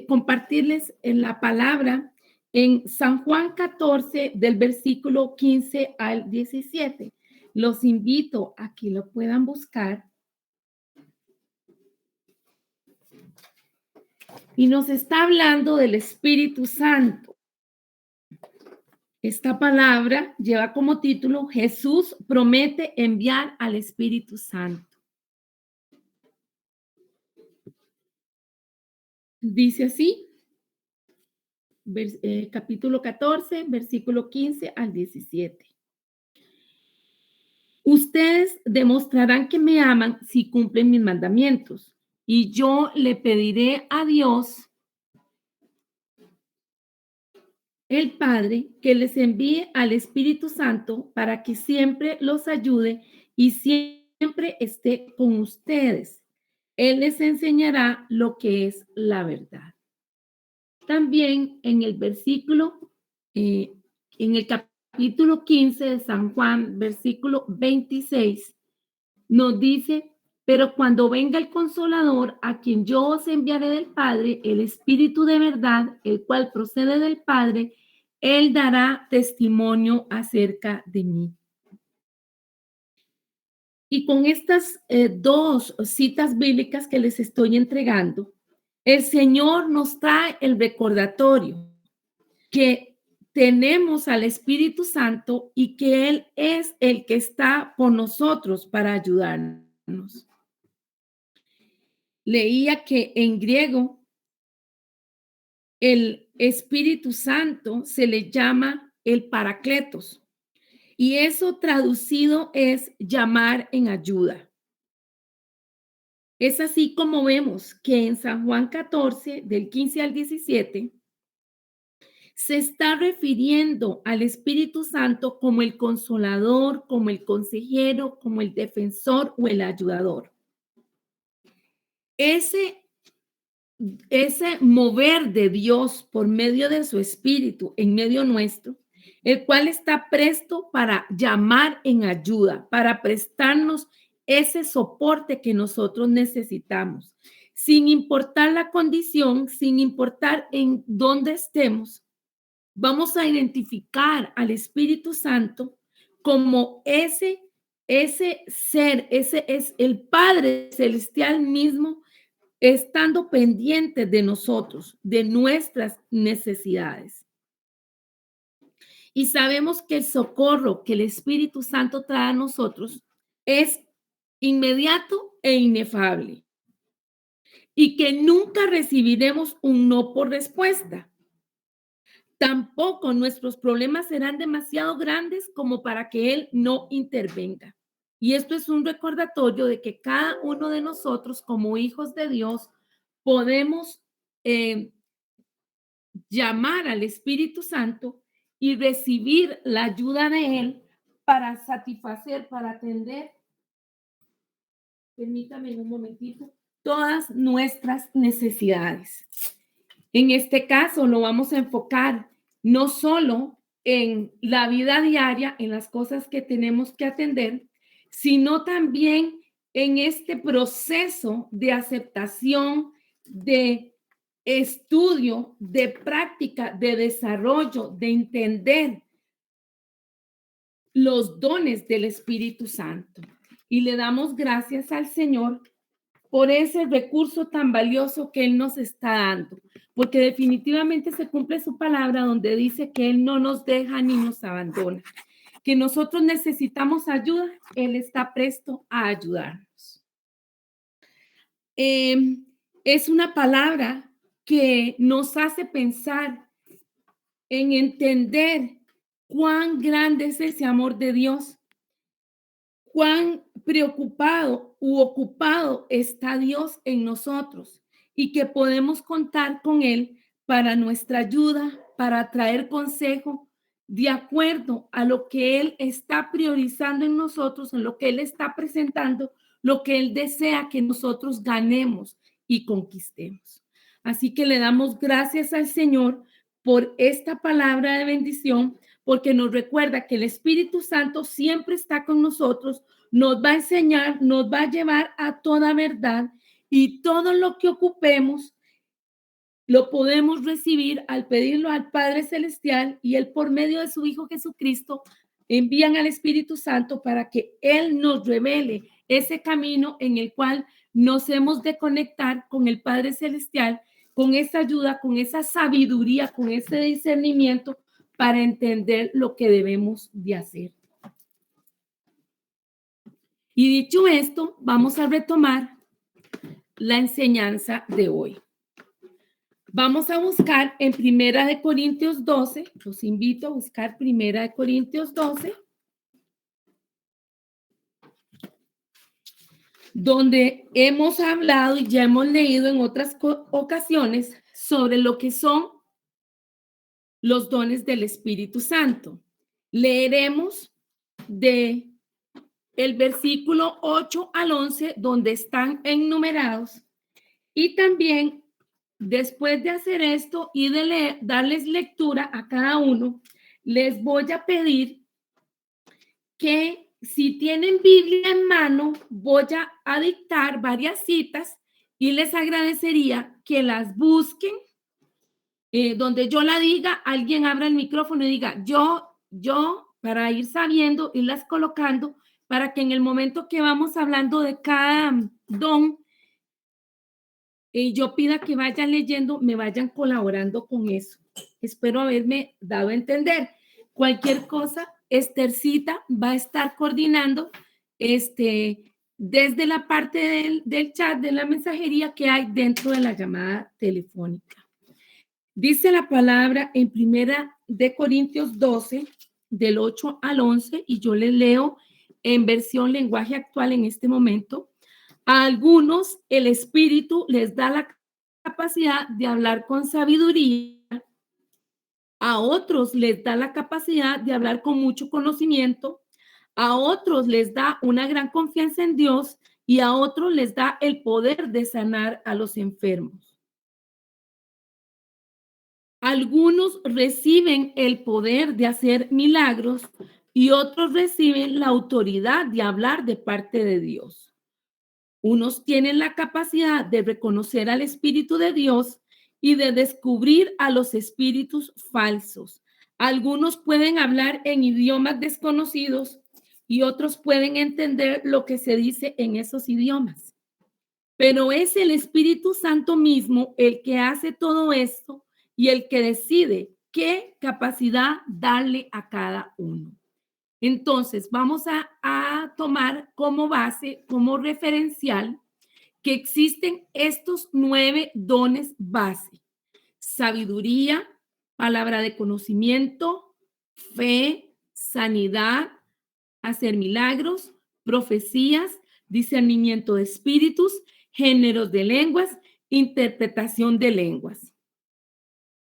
compartirles en la palabra en San Juan 14, del versículo 15 al 17. Los invito a que lo puedan buscar. Y nos está hablando del Espíritu Santo. Esta palabra lleva como título: Jesús promete enviar al Espíritu Santo. Dice así, capítulo 14, versículo 15 al 17. Ustedes demostrarán que me aman si cumplen mis mandamientos, y yo le pediré a Dios, el Padre, que les envíe al Espíritu Santo para que siempre los ayude y siempre esté con ustedes. Él les enseñará lo que es la verdad. También en el versículo, en el capítulo 15 de San Juan, versículo 26, nos dice: pero cuando venga el Consolador, a quien yo os enviaré del Padre, el Espíritu de verdad, el cual procede del Padre, él dará testimonio acerca de mí. Y con estas dos citas bíblicas que les estoy entregando, el Señor nos trae el recordatorio que tenemos al Espíritu Santo y que Él es el que está con nosotros para ayudarnos. Leía que en griego el Espíritu Santo se le llama el Paracletos, y eso traducido es llamar en ayuda. Es así como vemos que en San Juan 14, del 15 al 17, se está refiriendo al Espíritu Santo como el consolador, como el consejero, como el defensor o el ayudador. Ese mover de Dios por medio de su Espíritu en medio nuestro, el cual está presto para llamar en ayuda, para prestarnos ese soporte que nosotros necesitamos, sin importar la condición, sin importar en dónde estemos. Vamos a identificar al Espíritu Santo como ese ser, ese es el Padre Celestial mismo, estando pendiente de nosotros, de nuestras necesidades. Y sabemos que el socorro que el Espíritu Santo trae a nosotros es inmediato e inefable, y que nunca recibiremos un no por respuesta. Tampoco nuestros problemas serán demasiado grandes como para que Él no intervenga. Y esto es un recordatorio de que cada uno de nosotros, como hijos de Dios, podemos llamar al Espíritu Santo y recibir la ayuda de Él para satisfacer, para atender, permítame un momentito, todas nuestras necesidades. En este caso lo vamos a enfocar no solo en la vida diaria, en las cosas que tenemos que atender, sino también en este proceso de aceptación, de estudio, de práctica, de desarrollo, de entender los dones del Espíritu Santo. Y le damos gracias al Señor por ese recurso tan valioso que Él nos está dando, porque definitivamente se cumple su palabra donde dice que Él no nos deja ni nos abandona, que nosotros necesitamos ayuda, Él está presto a ayudarnos. Es una palabra que nos hace pensar en entender cuán grande es ese amor de Dios, cuán preocupado u ocupado está Dios en nosotros, y que podemos contar con Él para nuestra ayuda, para traer consejo de acuerdo a lo que Él está priorizando en nosotros, en lo que Él está presentando, lo que Él desea que nosotros ganemos y conquistemos. Así que le damos gracias al Señor por esta palabra de bendición, porque nos recuerda que el Espíritu Santo siempre está con nosotros, nos va a enseñar, nos va a llevar a toda verdad, y todo lo que ocupemos lo podemos recibir al pedirlo al Padre Celestial y Él por medio de su Hijo Jesucristo envían al Espíritu Santo para que Él nos revele ese camino en el cual nos hemos de conectar con el Padre Celestial, con esa ayuda, con esa sabiduría, con ese discernimiento para entender lo que debemos de hacer. Y dicho esto, vamos a retomar la enseñanza de hoy. Vamos a buscar en Primera de Corintios 12, los invito a buscar Primera de Corintios 12, donde hemos hablado y ya hemos leído en otras ocasiones sobre lo que son los dones del Espíritu Santo. Leeremos de el versículo 8 al 11, donde están enumerados, y también después de hacer esto y de leer, darles lectura a cada uno, les voy a pedir que si tienen Biblia en mano, voy a dictar varias citas y les agradecería que las busquen. Donde yo la diga, alguien abra el micrófono y diga, para ir sabiendo, irlas colocando, para que en el momento que vamos hablando de cada don, yo pida que vayan leyendo, me vayan colaborando con eso. Espero haberme dado a entender. Cualquier cosa, Esthercita va a estar coordinando desde la parte del chat, de la mensajería que hay dentro de la llamada telefónica. Dice la palabra en Primera de Corintios 12, del 8 al 11, y yo les leo en versión lenguaje actual en este momento. A algunos el Espíritu les da la capacidad de hablar con sabiduría, a otros les da la capacidad de hablar con mucho conocimiento, a otros les da una gran confianza en Dios y a otros les da el poder de sanar a los enfermos. Algunos reciben el poder de hacer milagros y otros reciben la autoridad de hablar de parte de Dios. Unos tienen la capacidad de reconocer al Espíritu de Dios y de descubrir a los espíritus falsos. Algunos pueden hablar en idiomas desconocidos y otros pueden entender lo que se dice en esos idiomas. Pero es el Espíritu Santo mismo el que hace todo esto y el que decide qué capacidad darle a cada uno. Entonces, vamos a tomar como base, como referencial, que existen estos 9 dones base: sabiduría, palabra de conocimiento, fe, sanidad, hacer milagros, profecías, discernimiento de espíritus, géneros de lenguas, interpretación de lenguas.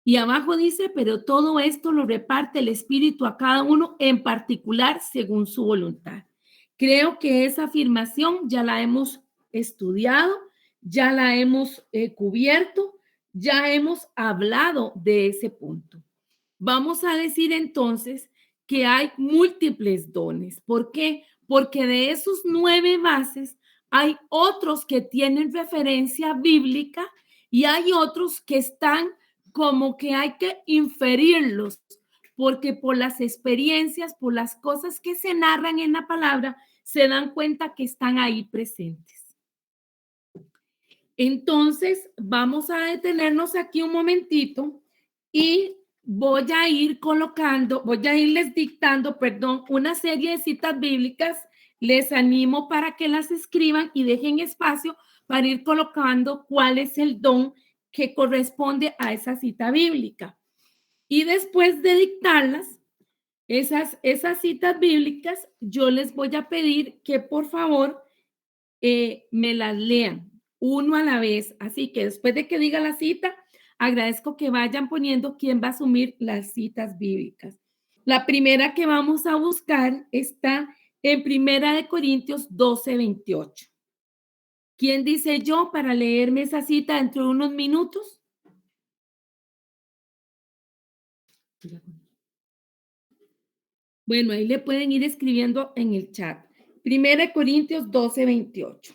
Y abajo dice, pero todo esto lo reparte el Espíritu a cada uno en particular según su voluntad. Creo que esa afirmación ya la hemos estudiado, ya la hemos cubierto, ya hemos hablado de ese punto. Vamos a decir entonces que hay múltiples dones. ¿Por qué? Porque de esos 9 bases hay otros que tienen referencia bíblica y hay otros que están como que hay que inferirlos, porque por las experiencias, por las cosas que se narran en la palabra, se dan cuenta que están ahí presentes. Entonces, vamos a detenernos aquí un momentito y voy a irles dictando, una serie de citas bíblicas. Les animo para que las escriban y dejen espacio para ir colocando cuál es el don que corresponde a esa cita bíblica. Y después de dictarlas, esas citas bíblicas, yo les voy a pedir que por favor me las lean uno a la vez. Así que después de que diga la cita, agradezco que vayan poniendo quién va a asumir las citas bíblicas. La primera que vamos a buscar está en Primera de Corintios 12, 28. ¿Quién dice yo para leerme esa cita dentro de unos minutos? Bueno, ahí le pueden ir escribiendo en el chat. Primera de Corintios 12, 28.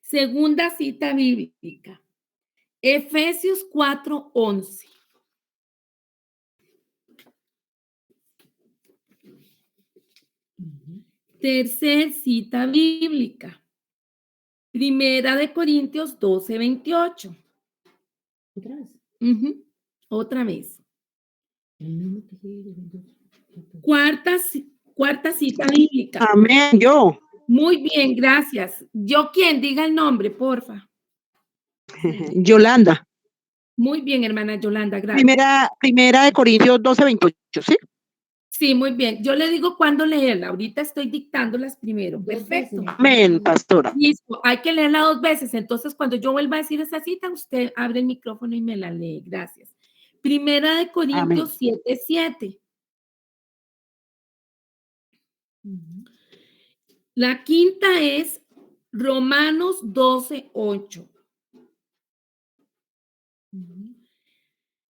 Segunda cita bíblica. Efesios 4:11. Tercer cita bíblica. Primera de Corintios 12:28. ¿Otra vez? Otra vez. El mismo que sigue, 22. Cuarta cita bíblica. Amén, yo. Muy bien, gracias. ¿Yo quién? Diga el nombre, porfa. Yolanda. Muy bien, hermana Yolanda, gracias. Primera de Corintios 12:28, ¿sí? Sí, muy bien. Yo le digo cuándo leerla. Ahorita estoy dictándolas primero. Perfecto. Amén, pastora. Listo. Hay que leerla 2 veces. Entonces, cuando yo vuelva a decir esa cita, usted abre el micrófono y me la lee. Gracias. Primera de Corintios 7:7. La quinta es Romanos 12:8.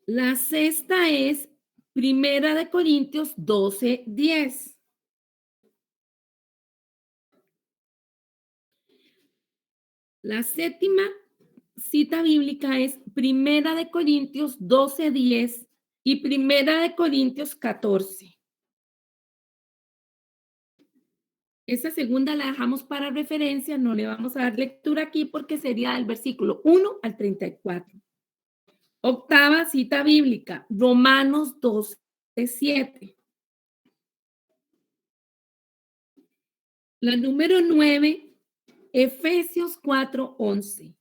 La sexta es Primera de Corintios 12:10. La séptima cita bíblica es Primera de Corintios 12:10 y Primera de Corintios 14. Esa segunda la dejamos para referencia, no le vamos a dar lectura aquí porque sería del versículo 1 al 34. Octava cita bíblica, Romanos 12:7. La número 9, Efesios 4:11.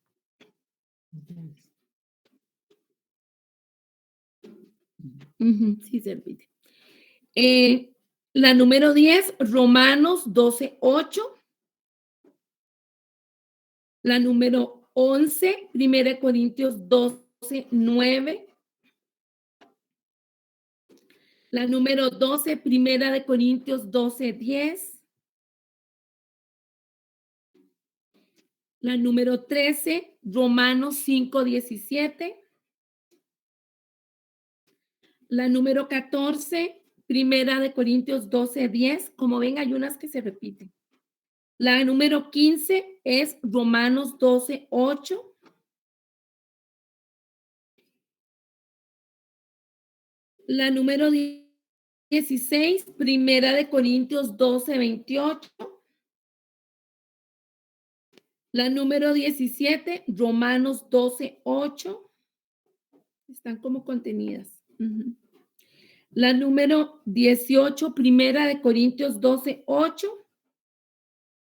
Sí, se repite. La número 10, Romanos 12:8. La número 11, 1 Corintios 12:9. La número 12, 1 Corintios 12:10. La número 13, Romanos 5:17. La número 14, 1 Corintios 12:10. Como ven, hay unas que se repiten. La número 15 es Romanos 12:8. La número 16, 1 Corintios 12:28. La número 17, Romanos 12:8. Están como contenidas. La número 18, 1 Corintios 12:8.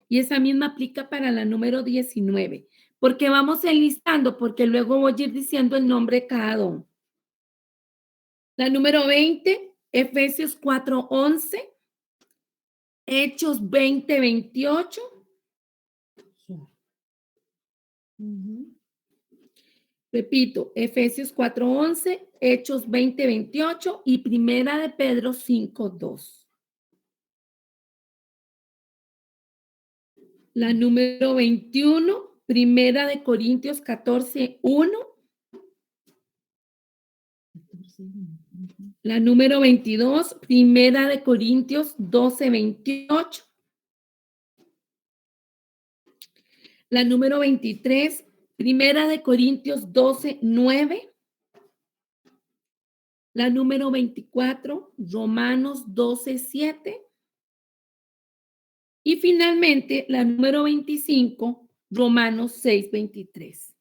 Y esa misma aplica para la número 19. Porque vamos enlistando, porque luego voy a ir diciendo el nombre de cada don. La número 20, Efesios 4:11. Hechos 20:28. Repito, Efesios 4:11, Hechos 20:28 y Primera de Pedro 5:2. La número 21, Primera de Corintios 14:1. La número 22, Primera de Corintios 12:28. La número 23, Primera de Corintios 12:9. La número 24, Romanos 12:7. Y finalmente, la número 25, Romanos 6:23.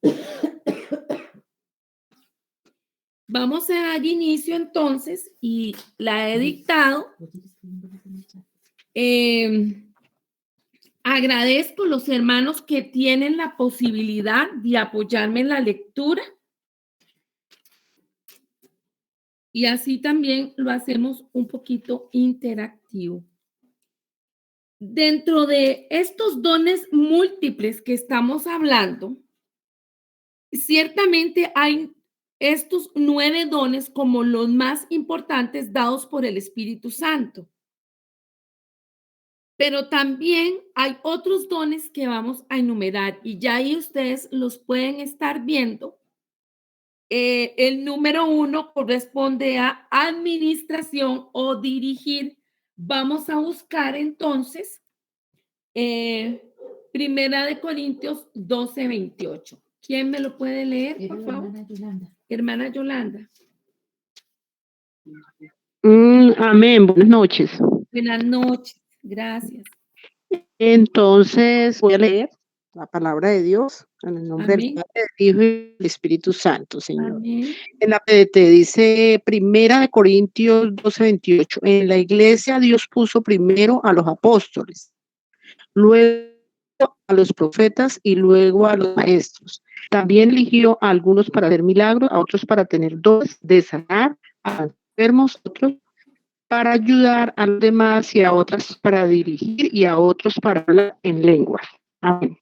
Vamos a dar inicio entonces y la he dictado. Agradezco a los hermanos que tienen la posibilidad de apoyarme en la lectura. Y así también lo hacemos un poquito interactivo. Dentro de estos dones múltiples que estamos hablando, ciertamente hay estos 9 dones como los más importantes dados por el Espíritu Santo. Pero también hay otros dones que vamos a enumerar y ya ahí ustedes los pueden estar viendo. El número 1 corresponde a administración o dirigir. Vamos a buscar entonces Primera de Corintios 12:28. ¿Quién me lo puede leer, Era por la favor? hermana Yolanda. Hermana Yolanda. Amén, buenas noches. Buenas noches. Gracias. Entonces voy a leer la palabra de Dios en el nombre del Amén. Padre, del Hijo y del Espíritu Santo, Señor. Amén. En la PDT dice Primera de Corintios 12:28. En la iglesia Dios puso primero a los apóstoles, luego a los profetas y luego a los maestros. También eligió a algunos para hacer milagros, a otros para tener dones de sanar, a enfermos, a otros para ayudar a los demás y a otras para dirigir y a otros para hablar en lenguas. Amén.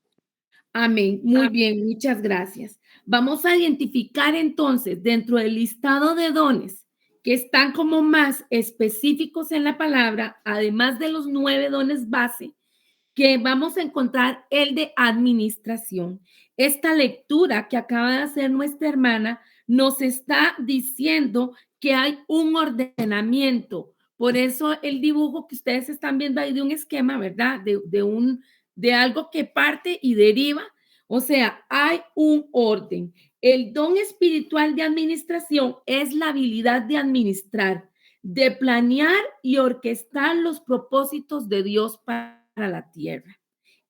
Amén. Muy bien, muchas gracias. Vamos a identificar entonces dentro del listado de dones que están como más específicos en la palabra, además de los 9 dones base, que vamos a encontrar el de administración. Esta lectura que acaba de hacer nuestra hermana nos está diciendo que hay un ordenamiento. Por eso el dibujo que ustedes están viendo ahí de un esquema, ¿verdad? De algo que parte y deriva. O sea, hay un orden. El don espiritual de administración es la habilidad de administrar, de planear y orquestar los propósitos de Dios para la tierra.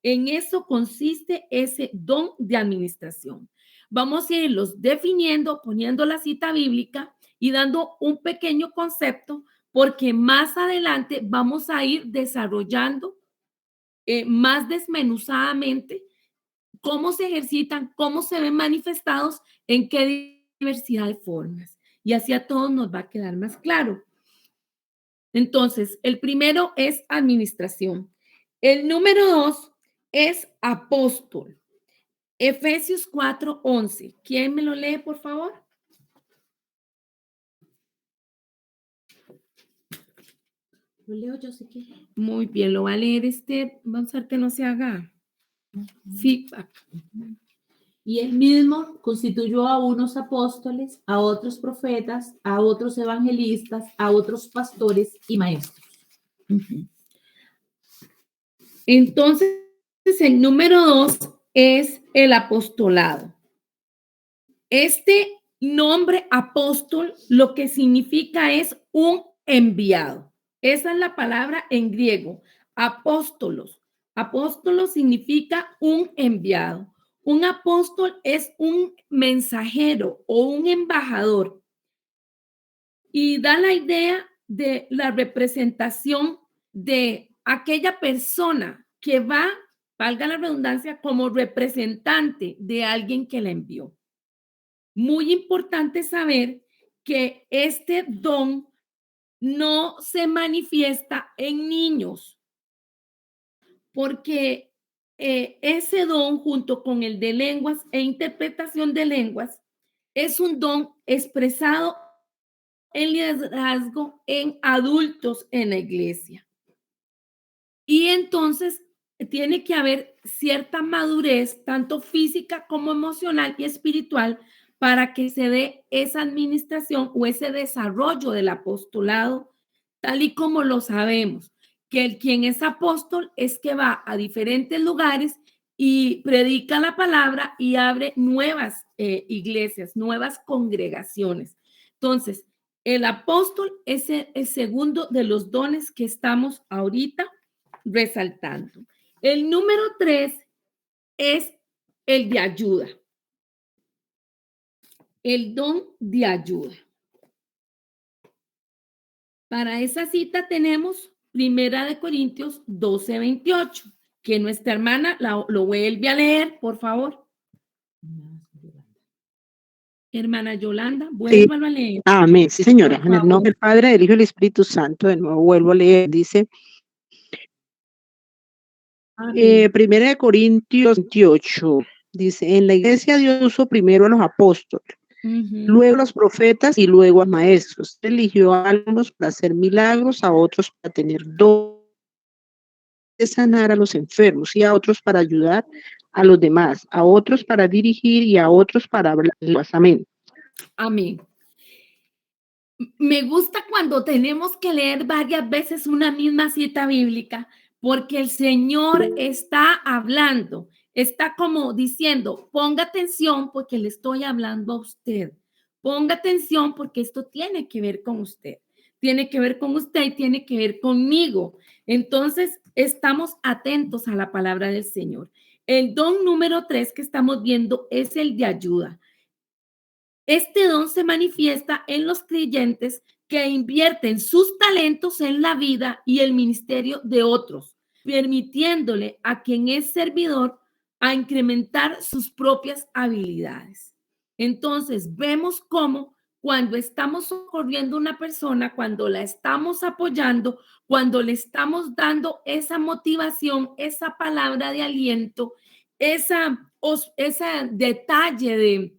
En eso consiste ese don de administración. Vamos a irlos definiendo, poniendo la cita bíblica y dando un pequeño concepto, porque más adelante vamos a ir desarrollando más desmenuzadamente cómo se ejercitan, cómo se ven manifestados, en qué diversidad de formas. Y así a todos nos va a quedar más claro. Entonces, el primero es administración. El número 2 es apóstol. Efesios 4:11. ¿Quién me lo lee, por favor? Lo leo yo, sé que. Muy bien, lo va a leer Esther. Vamos a ver que no se haga feedback. Y él mismo constituyó a unos apóstoles, a otros profetas, a otros evangelistas, a otros pastores y maestros. Entonces, el número 2 es el apostolado. Este nombre apóstol lo que significa es un enviado. Esa es la palabra en griego, apóstolos. Apóstolos significa un enviado. Un apóstol es un mensajero o un embajador. Y da la idea de la representación de aquella persona que va, valga la redundancia, como representante de alguien que la envió. Muy importante saber que este don no se manifiesta en niños, porque ese don, junto con el de lenguas e interpretación de lenguas, es un don expresado en liderazgo en adultos en la iglesia. Y entonces tiene que haber cierta madurez, tanto física como emocional y espiritual, para que se dé esa administración o ese desarrollo del apostolado, tal y como lo sabemos, que el quien es apóstol es que va a diferentes lugares y predica la palabra y abre nuevas iglesias, nuevas congregaciones. Entonces, el apóstol es el segundo de los dones que estamos ahorita resaltando. El número 3 es el de ayuda. El don de ayuda. Para esa cita tenemos Primera de Corintios 12:28, que nuestra hermana lo vuelve a leer, por favor. Hermana Yolanda, vuélvalo a leer. Amén. Sí, señora. Por En el nombre favor. del Padre, del Hijo y del Espíritu Santo, de nuevo vuelvo a leer. Dice Amén. Primera de Corintios 28. Dice, en la iglesia Dios puso primero a los apóstoles, luego a los profetas y luego a maestros. Eligió a algunos para hacer milagros, a otros para tener dones de sanar a los enfermos y a otros para ayudar a los demás, a otros para dirigir y a otros para hablar. Amén. Amén. Me gusta cuando tenemos que leer varias veces una misma cita bíblica, porque el Señor está hablando. está como diciendo, ponga atención porque le estoy hablando a usted. Ponga atención porque esto tiene que ver con usted. Tiene que ver con usted y tiene que ver conmigo. Entonces, estamos atentos a la palabra del Señor. El don número 3 que estamos viendo es el de ayuda. Este don se manifiesta en los creyentes que invierten sus talentos en la vida y el ministerio de otros, permitiéndole a quien es servidor a incrementar sus propias habilidades. Entonces, vemos cómo cuando estamos socorriendo a una persona, cuando la estamos apoyando, cuando le estamos dando esa motivación, esa palabra de aliento, ese detalle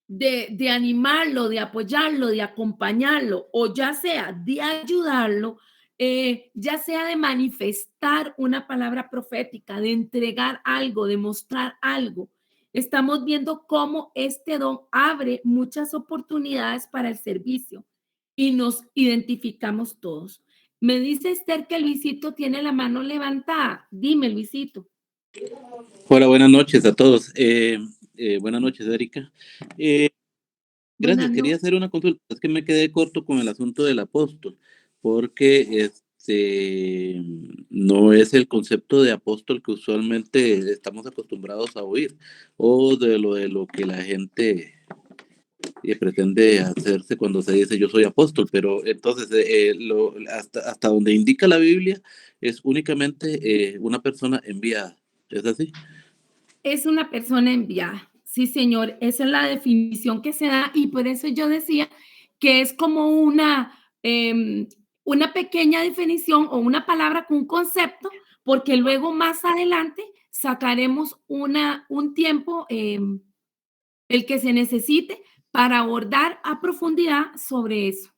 de animarlo, de apoyarlo, de acompañarlo, o ya sea de ayudarlo, ya sea de manifestar una palabra profética, de entregar algo, de mostrar algo. Estamos viendo cómo este don abre muchas oportunidades para el servicio y nos identificamos todos. Me dice Esther que Luisito tiene la mano levantada. Dime, Luisito. Hola, buenas noches a todos. Buenas noches, Erika. Gracias, quería hacer una consulta. Es que me quedé corto con el asunto del apóstol, porque no es el concepto de apóstol que usualmente estamos acostumbrados a oír, o de lo que la gente pretende hacerse cuando se dice yo soy apóstol, pero entonces hasta donde indica la Biblia es únicamente una persona enviada. ¿Es así? Es una persona enviada. Sí, señor, esa es la definición que se da y por eso yo decía que es como una pequeña definición o una palabra con un concepto, porque luego más adelante sacaremos un tiempo, el que se necesite para abordar a profundidad sobre eso.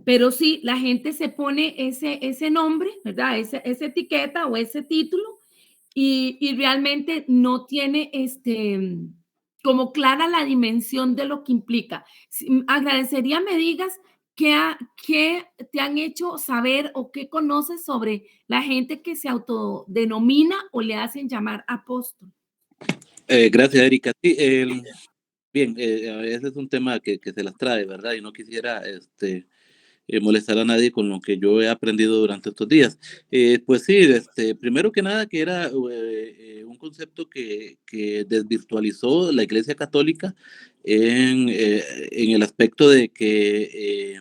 Pero sí, la gente se pone ese nombre, ¿verdad? Esa etiqueta o ese título y realmente no tiene como clara la dimensión de lo que implica. Agradecería me digas qué te han hecho saber o qué conoces sobre la gente que se autodenomina o le hacen llamar apóstol. Gracias, Erika. Sí, bien, a veces es un tema que se las trae, ¿verdad? Y no quisiera molestar a nadie con lo que yo he aprendido durante estos días. Pues sí, primero que nada que era un concepto que desvirtualizó la Iglesia Católica en el aspecto de que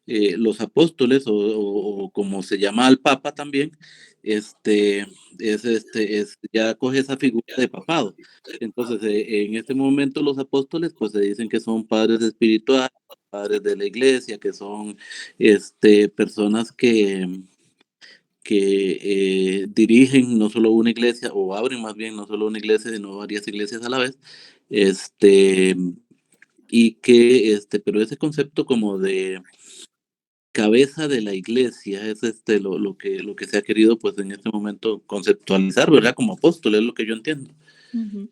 los apóstoles o como se llama al Papa también, ya coge esa figura de papado. Entonces, en este momento los apóstoles pues se dicen que son padres espirituales, padres de la iglesia, que son personas que dirigen no solo una iglesia, o abren más bien no solo una iglesia, sino varias iglesias a la vez, y que, pero ese concepto como de cabeza de la iglesia es lo que se ha querido pues en este momento conceptualizar, ¿verdad? Como apóstol, es lo que yo entiendo. Uh-huh.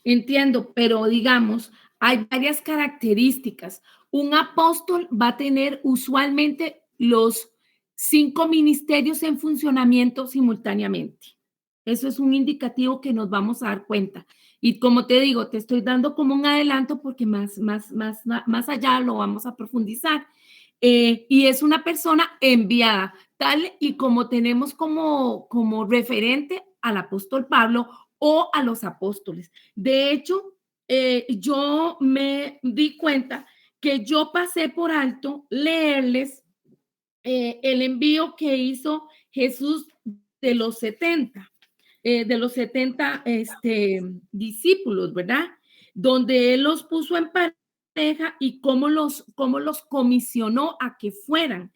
Entiendo, pero digamos, hay varias características. Un apóstol va a tener usualmente los 5 ministerios en funcionamiento simultáneamente. Eso es un indicativo que nos vamos a dar cuenta. Y como te digo, te estoy dando como un adelanto porque más allá lo vamos a profundizar. Y es una persona enviada, tal y como tenemos como referente al apóstol Pablo o a los apóstoles. De hecho, yo me di cuenta que yo pasé por alto leerles el envío que hizo Jesús de los 70 discípulos, ¿verdad? Donde él los puso en pareja y cómo los comisionó a que fueran.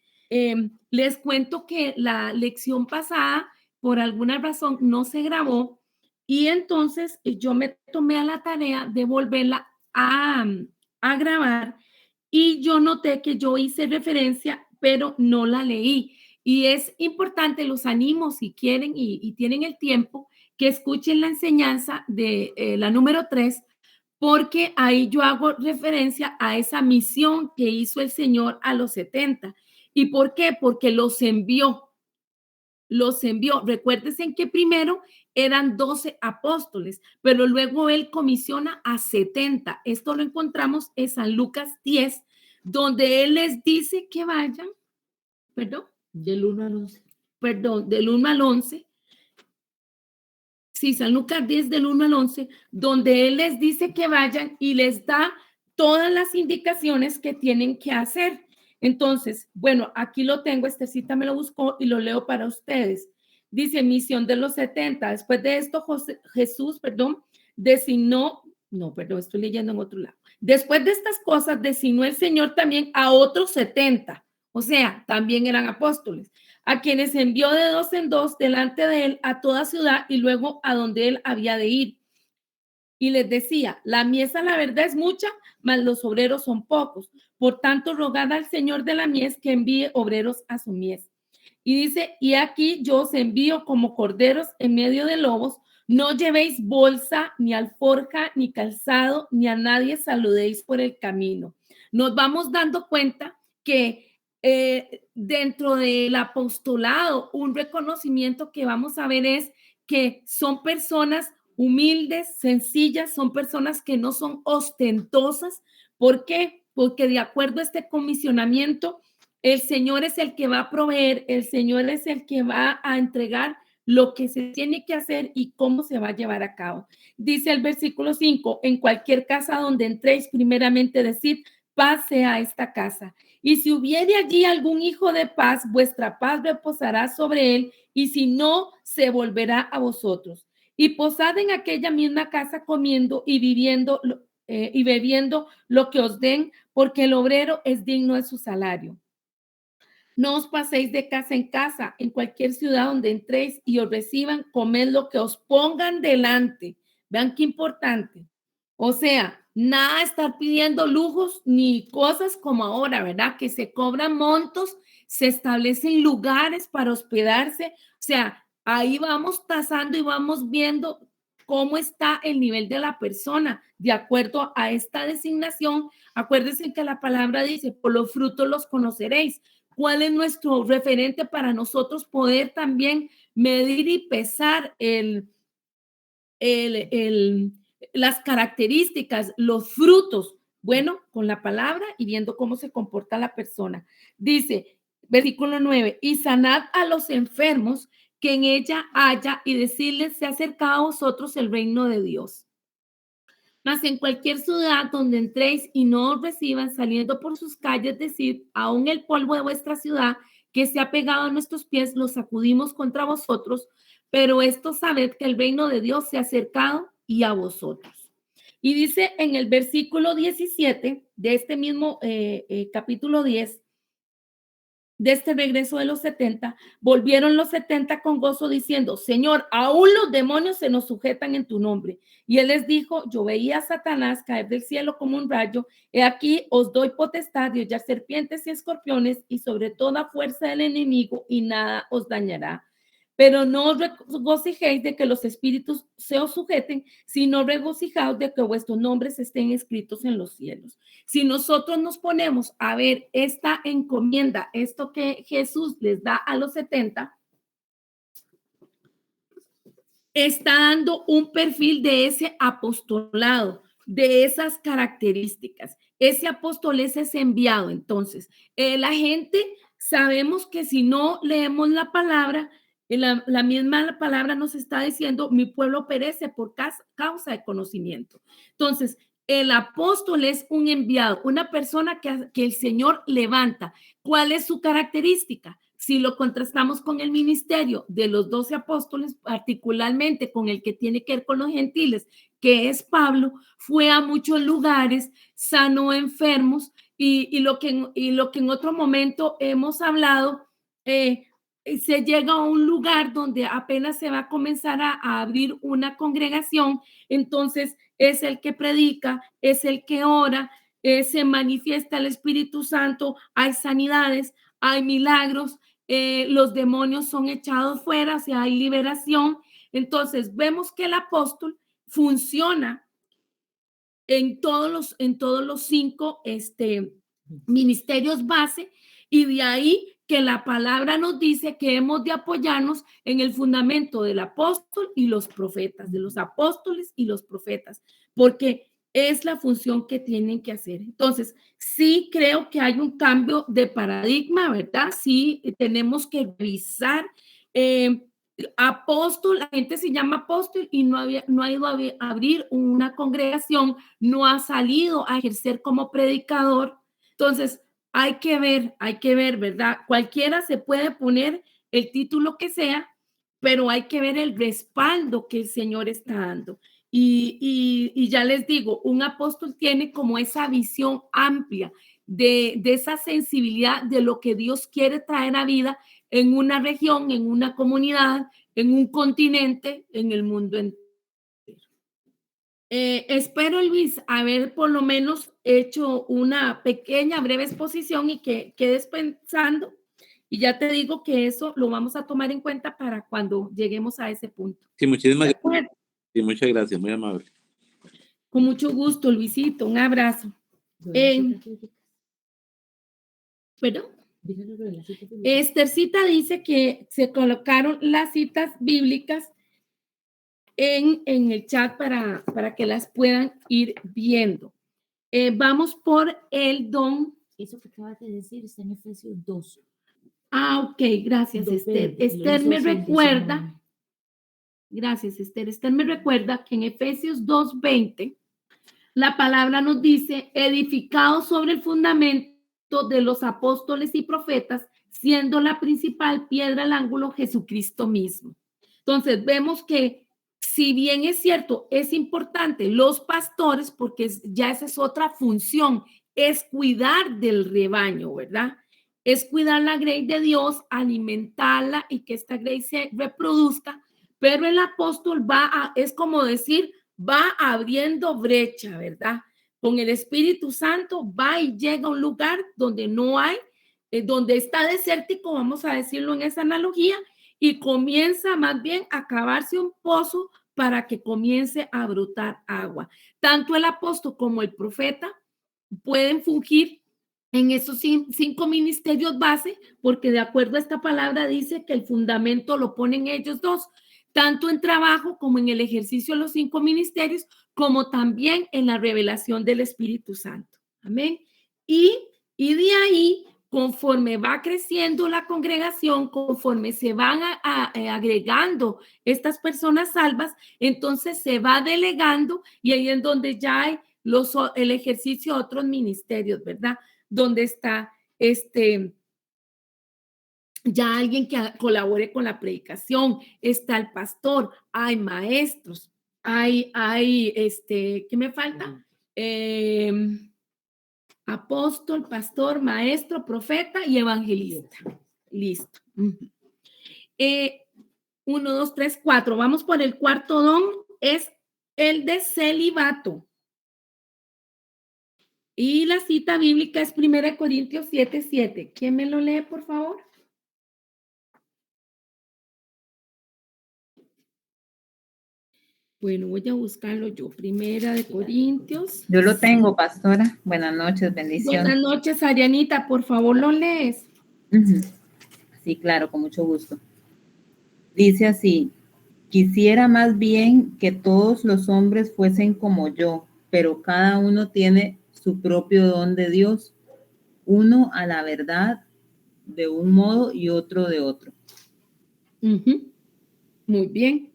Les cuento que la lección pasada, por alguna razón, no se grabó y entonces yo me tomé a la tarea de volverla a grabar y yo noté que yo hice referencia, pero no la leí. Y es importante, los animo si quieren y tienen el tiempo, que escuchen la enseñanza de la número 3, porque ahí yo hago referencia a esa misión que hizo el Señor a los 70. ¿Y por qué? Porque los envió. los envió. Recuérdense que primero eran 12 apóstoles, pero luego él comisiona a 70. Esto lo encontramos en San Lucas 10, donde él les dice que vayan, Del 1 al 11. del 1 al 11. Sí, San Lucas 10 del 1 al 11, donde él les dice que vayan y les da todas las indicaciones que tienen que hacer. Entonces, bueno, aquí lo tengo, cita me lo buscó y lo leo para ustedes. Dice, misión de los 70. Después de esto, Jesús, designó, estoy leyendo en otro lado. Después de estas cosas, designó el Señor también a otros 70. O sea, también eran apóstoles, a quienes envió de dos en dos delante de él a toda ciudad y luego a donde él había de ir. Y les decía, la mies a la verdad es mucha, mas los obreros son pocos. Por tanto, rogad al Señor de la mies que envíe obreros a su mies. Y dice, y aquí yo os envío como corderos en medio de lobos. No llevéis bolsa, ni alforja, ni calzado, ni a nadie saludéis por el camino. Nos vamos dando cuenta que dentro del apostolado, un reconocimiento que vamos a ver es que son personas humildes, sencillas, son personas que no son ostentosas. ¿Por qué? Porque de acuerdo a este comisionamiento, el Señor es el que va a proveer, el Señor es el que va a entregar lo que se tiene que hacer y cómo se va a llevar a cabo. Dice el versículo 5, en cualquier casa donde entréis, primeramente decid, paz sea a esta casa. Y si hubiere allí algún hijo de paz, vuestra paz reposará sobre él, y si no, se volverá a vosotros. Y posad en aquella misma casa comiendo y viviendo y bebiendo lo que os den, porque el obrero es digno de su salario. No os paséis de casa en casa, en cualquier ciudad donde entréis y os reciban, comed lo que os pongan delante. Vean qué importante. O sea, nada de estar pidiendo lujos ni cosas como ahora, ¿verdad? Que se cobran montos, se establecen lugares para hospedarse. O sea, ahí vamos tasando y vamos viendo cómo está el nivel de la persona de acuerdo a esta designación. Acuérdense que la palabra dice, por los frutos los conoceréis. ¿Cuál es nuestro referente para nosotros poder también medir y pesar las características, los frutos? Bueno, con la palabra y viendo cómo se comporta la persona. Dice, versículo 9, y sanad a los enfermos que en ella haya y decirles, se ha acercado a vosotros el reino de Dios. Mas en cualquier ciudad donde entréis y no os reciban, saliendo por sus calles, decid, aún el polvo de vuestra ciudad que se ha pegado a nuestros pies, lo sacudimos contra vosotros, pero esto sabed que el reino de Dios se ha acercado y a vosotros. Y dice en el versículo 17 de este mismo capítulo 10, de este regreso de los 70, volvieron los 70 con gozo diciendo, Señor, aún los demonios se nos sujetan en tu nombre. Y él les dijo, yo veía a Satanás caer del cielo como un rayo, he aquí os doy potestad de hollar serpientes y escorpiones y sobre toda fuerza del enemigo y nada os dañará. Pero no os regocijéis de que los espíritus se os sujeten, sino regocijaos de que vuestros nombres estén escritos en los cielos. Si nosotros nos ponemos a ver esta encomienda, esto que Jesús les da a los 70, está dando un perfil de ese apostolado, de esas características. Ese apóstol es ese enviado. Entonces, la gente, sabemos que si no leemos la palabra, la misma palabra nos está diciendo, mi pueblo perece por causa de conocimiento. Entonces, el apóstol es un enviado, una persona que el Señor levanta. ¿Cuál es su característica? Si lo contrastamos con el ministerio de los 12 apóstoles, particularmente con el que tiene que ver con los gentiles, que es Pablo, fue a muchos lugares, sanó enfermos y lo que en otro momento hemos hablado, se llega a un lugar donde apenas se va a comenzar a abrir una congregación, entonces es el que predica, es el que ora, se manifiesta el Espíritu Santo, hay sanidades, hay milagros, los demonios son echados fuera, o sea, hay liberación. Entonces vemos que el apóstol funciona en todos los 5 ministerios base, y de ahí que la palabra nos dice que hemos de apoyarnos en el fundamento del apóstol y los profetas, de los apóstoles y los profetas, porque es la función que tienen que hacer. Entonces, sí creo que hay un cambio de paradigma, ¿verdad? Sí tenemos que revisar. Apóstol, la gente se llama apóstol y no ha ido a abrir una congregación, no ha salido a ejercer como predicador. Entonces, hay que ver, ¿verdad? Cualquiera se puede poner el título que sea, pero hay que ver el respaldo que el Señor está dando. Y ya les digo, un apóstol tiene como esa visión amplia de esa sensibilidad de lo que Dios quiere traer a vida en una región, en una comunidad, en un continente, en el mundo entero. Espero, Luis, haber por lo menos hecho una pequeña, breve exposición y que quedes pensando. Y ya te digo que eso lo vamos a tomar en cuenta para cuando lleguemos a ese punto. Sí, muchísimas ¿De gracias. acuerdo? Sí, muchas gracias, muy amable. Con mucho gusto, Luisito. Un abrazo. ¿Perdón? Esthercita dice que se colocaron las citas bíblicas en el chat para que las puedan ir viendo. Vamos por el don. Eso que acabas de decir está en Efesios 2. Ok, gracias, Esther. Esther me recuerda, gracias, Esther. Esther me recuerda que en Efesios 2:20 la palabra nos dice, edificado sobre el fundamento de los apóstoles y profetas, siendo la principal piedra al ángulo Jesucristo mismo. Entonces, vemos que si bien es cierto, es importante los pastores, porque ya esa es otra función, es cuidar del rebaño, ¿verdad? Es cuidar la grey de Dios, alimentarla y que esta grey se reproduzca, pero el apóstol es como decir, va abriendo brecha, ¿verdad? Con el Espíritu Santo va y llega a un lugar donde no hay, donde está desértico, vamos a decirlo en esa analogía, y comienza más bien a cavarse un pozo para que comience a brotar agua. Tanto el apóstol como el profeta pueden fungir en esos 5 ministerios base, porque de acuerdo a esta palabra dice que el fundamento lo ponen ellos dos, tanto en trabajo como en el ejercicio de los 5 ministerios, como también en la revelación del Espíritu Santo. Amén. Y de ahí, conforme va creciendo la congregación, conforme se van agregando estas personas salvas, entonces se va delegando y ahí es donde ya hay el ejercicio de otros ministerios, ¿verdad? Donde está ya alguien que colabore con la predicación, está el pastor, hay maestros, hay ¿qué me falta? Apóstol, pastor, maestro, profeta y evangelista. Listo. 1, 2, 3, 4. Vamos por el cuarto don, es el de celibato. Y la cita bíblica es 1 Corintios 7:7. ¿Quién me lo lee, por favor? Bueno, voy a buscarlo yo. 1 Corintios. Yo lo tengo, pastora. Buenas noches, bendiciones. Buenas noches, Arianita. Por favor, lo lees. Sí, claro, con mucho gusto. Dice así: quisiera más bien que todos los hombres fuesen como yo, pero cada uno tiene su propio don de Dios, uno a la verdad de un modo y otro de otro. Muy bien.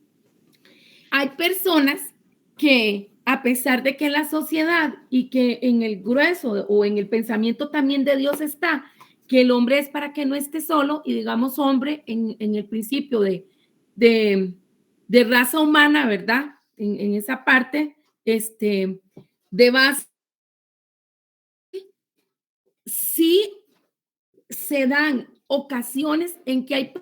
Hay personas que, a pesar de que en la sociedad y que en el grueso o en el pensamiento también de Dios está, que el hombre es para que no esté solo, y digamos hombre en el principio de raza humana, ¿verdad? En esa parte, de base, sí se dan ocasiones en que hay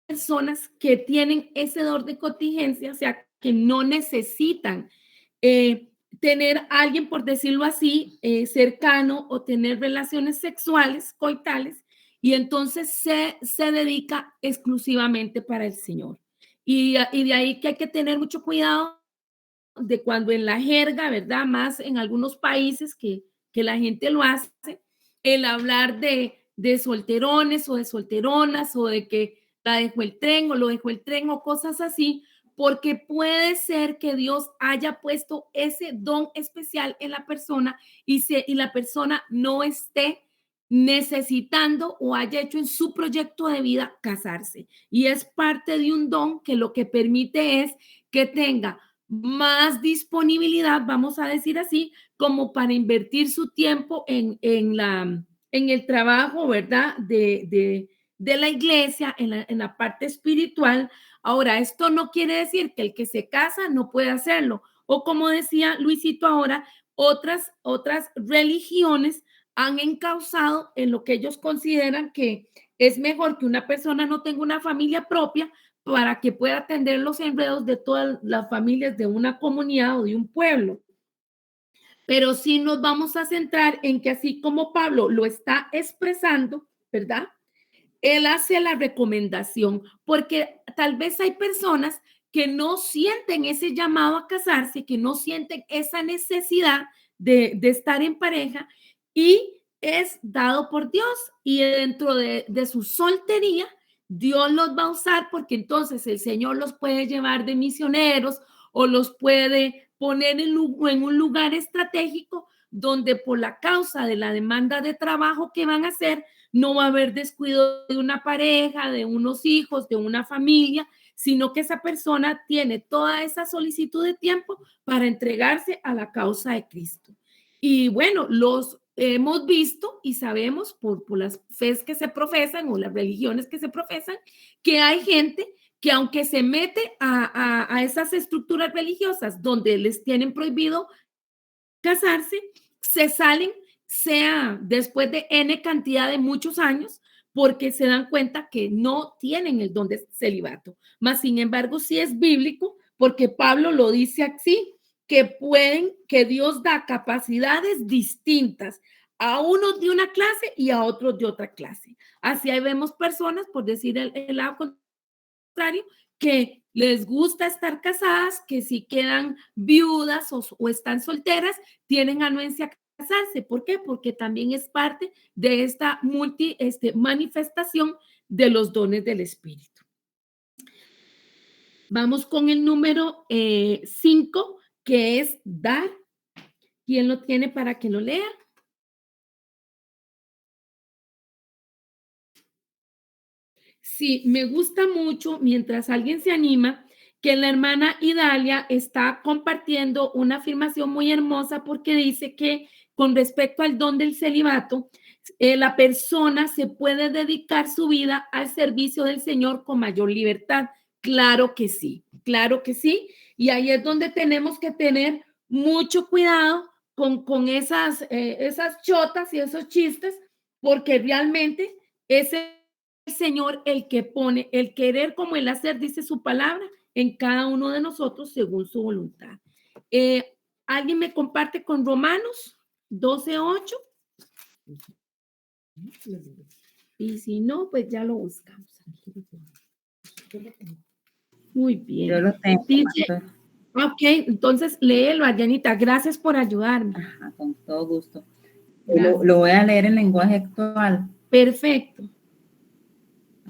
personas que tienen ese don de contingencia, o sea, que no necesitan tener a alguien, por decirlo así, cercano o tener relaciones sexuales, coitales, y entonces se dedica exclusivamente para el Señor. Y de ahí que hay que tener mucho cuidado de cuando en la jerga, ¿verdad? Más en algunos países que la gente lo hace, el hablar de de solterones o de solteronas o de que la dejó el tren o lo dejó el tren o cosas así, porque puede ser que Dios haya puesto ese don especial en la persona y la persona no esté necesitando o haya hecho en su proyecto de vida casarse. Y es parte de un don que lo que permite es que tenga más disponibilidad, vamos a decir así, como para invertir su tiempo en el trabajo, ¿verdad? De la iglesia, en la parte espiritual. Ahora, esto no quiere decir que el que se casa no puede hacerlo. O como decía Luisito ahora, otras religiones han encauzado en lo que ellos consideran que es mejor que una persona no tenga una familia propia para que pueda atender los enredos de todas las familias de una comunidad o de un pueblo. Pero sí nos vamos a centrar en que así como Pablo lo está expresando, ¿verdad? Él hace la recomendación, porque tal vez hay personas que no sienten ese llamado a casarse, que no sienten esa necesidad de estar en pareja y es dado por Dios. Y dentro de su soltería, Dios los va a usar porque entonces el Señor los puede llevar de misioneros o los puede poner en un lugar estratégico donde por la causa de la demanda de trabajo que van a hacer, no va a haber descuido de una pareja, de unos hijos, de una familia, sino que esa persona tiene toda esa solicitud de tiempo para entregarse a la causa de Cristo. Y bueno, los hemos visto y sabemos por las fes que se profesan o las religiones que se profesan, que hay gente que aunque se mete a esas estructuras religiosas donde les tienen prohibido casarse, se salen, sea después de N cantidad de muchos años, porque se dan cuenta que no tienen el don de celibato. Mas, sin embargo, sí es bíblico, porque Pablo lo dice así, que Dios da capacidades distintas a unos de una clase y a otros de otra clase. Así ahí vemos personas, por decir el lado contrario, que les gusta estar casadas, que si quedan viudas o están solteras, tienen anuencia a casarse. ¿Por qué? Porque también es parte de esta manifestación de los dones del Espíritu. Vamos con el número 5, que es dar. ¿Quién lo tiene para que lo lea? Sí, me gusta mucho, mientras alguien se anima, que la hermana Idalia está compartiendo una afirmación muy hermosa porque dice que con respecto al don del celibato, la persona se puede dedicar su vida al servicio del Señor con mayor libertad. Claro que sí, claro que sí. Y ahí es donde tenemos que tener mucho cuidado con esas chotas y esos chistes, porque realmente ese el Señor el que pone el querer como el hacer, dice su palabra, en cada uno de nosotros según su voluntad. ¿Alguien me comparte con Romanos 12:8? Y si no, pues ya lo buscamos. Muy bien. Yo lo tengo. Dice, ok, entonces léelo, Arianita. Gracias por ayudarme. Ajá, con todo gusto. Lo voy a leer en lenguaje actual. Perfecto.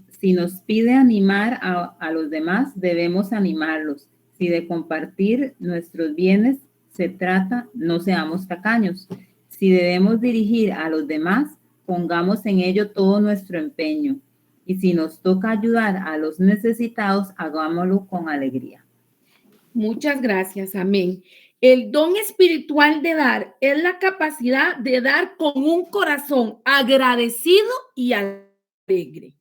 Si nos pide animar a los demás, debemos animarlos. Si de compartir nuestros bienes se trata, no seamos tacaños. Si debemos dirigir a los demás, pongamos en ello todo nuestro empeño. Y si nos toca ayudar a los necesitados, hagámoslo con alegría. Muchas gracias, amén. El don espiritual de dar es la capacidad de dar con un corazón agradecido y alegre.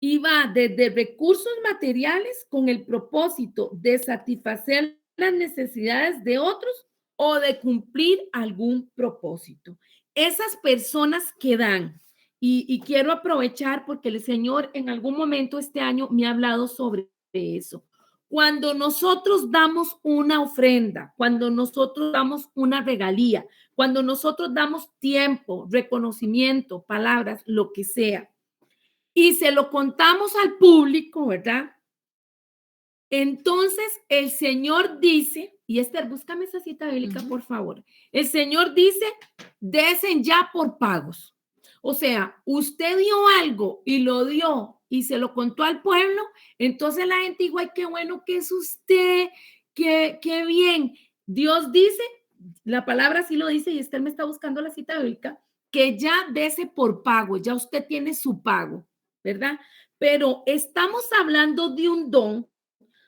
Y va desde recursos materiales con el propósito de satisfacer las necesidades de otros o de cumplir algún propósito. Esas personas que dan, y quiero aprovechar porque el Señor en algún momento este año me ha hablado sobre eso. Cuando nosotros damos una ofrenda, cuando nosotros damos una regalía, cuando nosotros damos tiempo, reconocimiento, palabras, lo que sea, y se lo contamos al público, ¿verdad? Entonces el Señor dice, y Esther, búscame esa cita bíblica, por favor. El Señor dice, desen ya por pagos. O sea, usted dio algo y lo dio y se lo contó al pueblo, entonces la gente dijo, ay, qué bueno que es usted, qué bien. Dios dice, la palabra sí lo dice, y Esther me está buscando la cita bíblica, que ya dese por pago, ya usted tiene su pago, ¿verdad? Pero estamos hablando de un don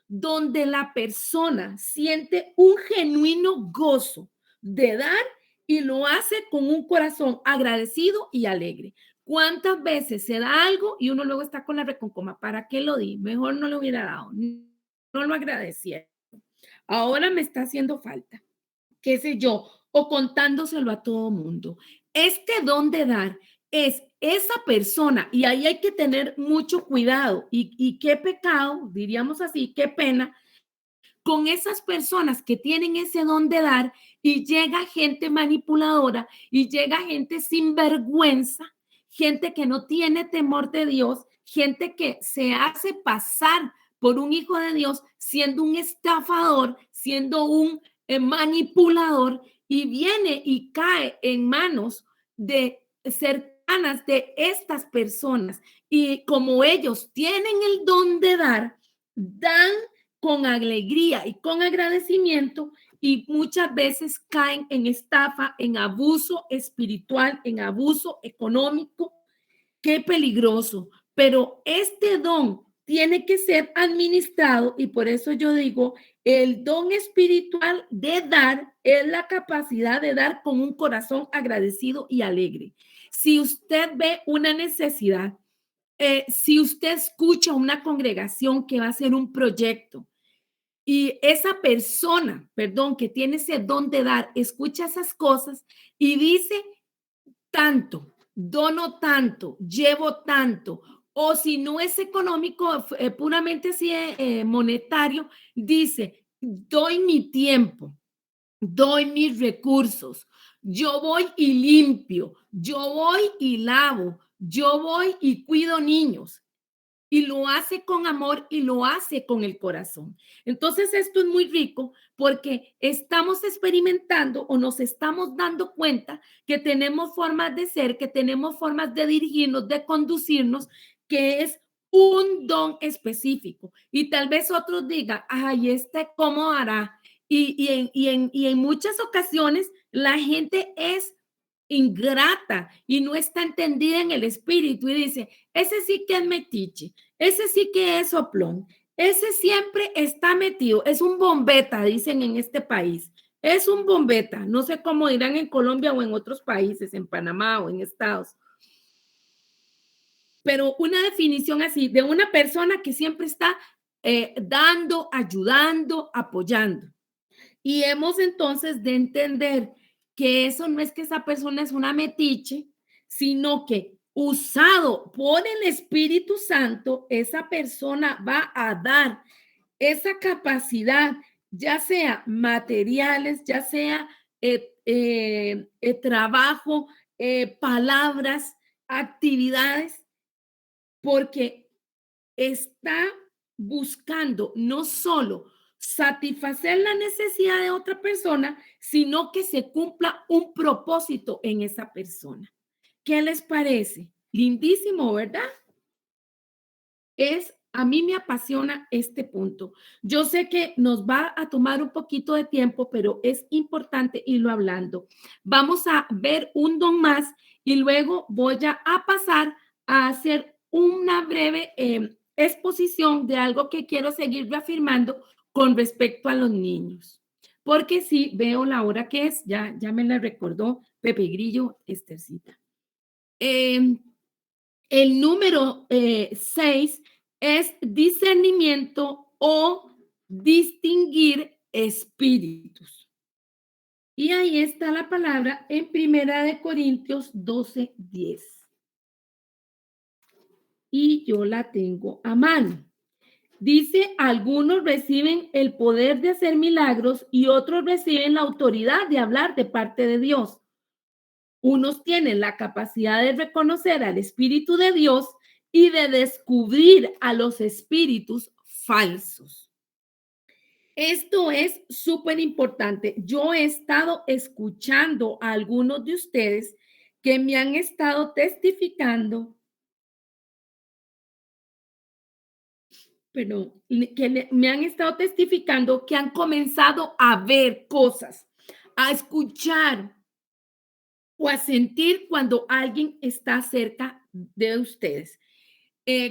donde la persona siente un genuino gozo de dar y lo hace con un corazón agradecido y alegre. ¿Cuántas veces se da algo y uno luego está con la reconcoma? ¿Para qué lo di? Mejor no lo hubiera dado, no lo agradecía. Ahora me está haciendo falta, qué sé yo, o contándoselo a todo mundo. Este don de dar es esa persona, y ahí hay que tener mucho cuidado, y qué pecado, diríamos así, qué pena, con esas personas que tienen ese don de dar y llega gente manipuladora y llega gente sin vergüenza, gente que no tiene temor de Dios, gente que se hace pasar por un hijo de Dios siendo un estafador, siendo un manipulador, y viene y cae en manos de cercanas de estas personas, y como ellos tienen el don de dar, dan con alegría y con agradecimiento, y muchas veces caen en estafa, en abuso espiritual, en abuso económico. Qué peligroso. Pero este don tiene que ser administrado, y por eso yo digo, el don espiritual de dar es la capacidad de dar con un corazón agradecido y alegre. Si usted ve una necesidad, si usted escucha una congregación que va a hacer un proyecto, y esa persona, perdón, que tiene ese don de dar, escucha esas cosas y dice tanto, dono tanto, llevo tanto, o si no es económico, puramente así monetario, dice, doy mi tiempo, doy mis recursos, yo voy y limpio, yo voy y lavo, yo voy y cuido niños. Y lo hace con amor y lo hace con el corazón. Entonces esto es muy rico porque estamos experimentando o nos estamos dando cuenta que tenemos formas de ser, que tenemos formas de dirigirnos, de conducirnos, que es un don específico. Y tal vez otros digan, ay, ¿cómo hará? Y en muchas ocasiones la gente es ingrata y no está entendida en el espíritu y dice, ese sí que es metiche, ese sí que es soplón, ese siempre está metido, es un bombeta, dicen en este país, es un bombeta, no sé cómo dirán en Colombia o en otros países, en Panamá o en Estados, pero una definición así de una persona que siempre está dando, ayudando, apoyando. Y hemos entonces de entender que eso no es que esa persona es una metiche, sino que usado por el Espíritu Santo, esa persona va a dar esa capacidad, ya sea materiales, ya sea trabajo, palabras, actividades, porque está buscando no solo satisfacer la necesidad de otra persona, sino que se cumpla un propósito en esa persona. ¿Qué les parece? Lindísimo, ¿verdad? A mí me apasiona este punto. Yo sé que nos va a tomar un poquito de tiempo, pero es importante irlo hablando. Vamos a ver un don más y luego voy a pasar a hacer una breve exposición de algo que quiero seguir reafirmando con respecto a los niños. Porque sí, veo la hora que es, ya me la recordó Pepe Grillo, Estercita. El número 6 es discernimiento o distinguir espíritus. Y ahí está la palabra en Primera de Corintios 12:10. Y yo la tengo a mano. Dice, algunos reciben el poder de hacer milagros y otros reciben la autoridad de hablar de parte de Dios. Unos tienen la capacidad de reconocer al Espíritu de Dios y de descubrir a los espíritus falsos. Esto es súper importante. Yo he estado escuchando a algunos de ustedes que me han estado testificando, me han estado testificando que han comenzado a ver cosas, a escuchar o a sentir cuando alguien está cerca de ustedes.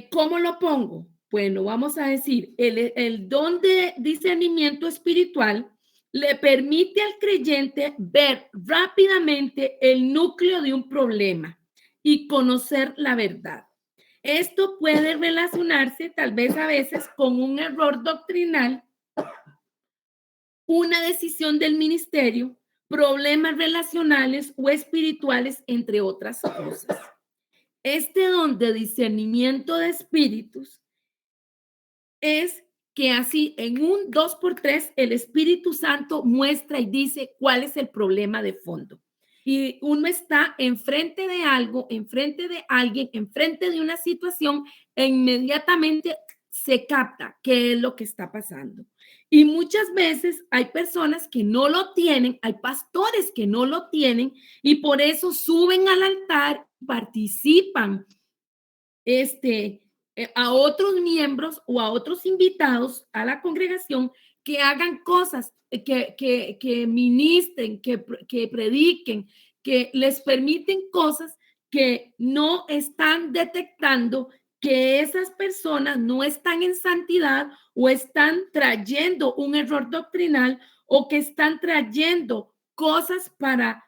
¿Cómo lo pongo? Bueno, vamos a decir, el don de discernimiento espiritual le permite al creyente ver rápidamente el núcleo de un problema y conocer la verdad. Esto puede relacionarse tal vez a veces con un error doctrinal, una decisión del ministerio, problemas relacionales o espirituales, entre otras cosas. Este don de discernimiento de espíritus es que así en un 2x3 el Espíritu Santo muestra y dice cuál es el problema de fondo. Y uno está enfrente de algo, enfrente de alguien, enfrente de una situación e inmediatamente se capta qué es lo que está pasando. Y muchas veces hay personas que no lo tienen, hay pastores que no lo tienen y por eso suben al altar, participan a otros miembros o a otros invitados a la congregación que hagan cosas, que ministren, que prediquen, que les permiten cosas que no están detectando que esas personas no están en santidad o están trayendo un error doctrinal o que están trayendo cosas para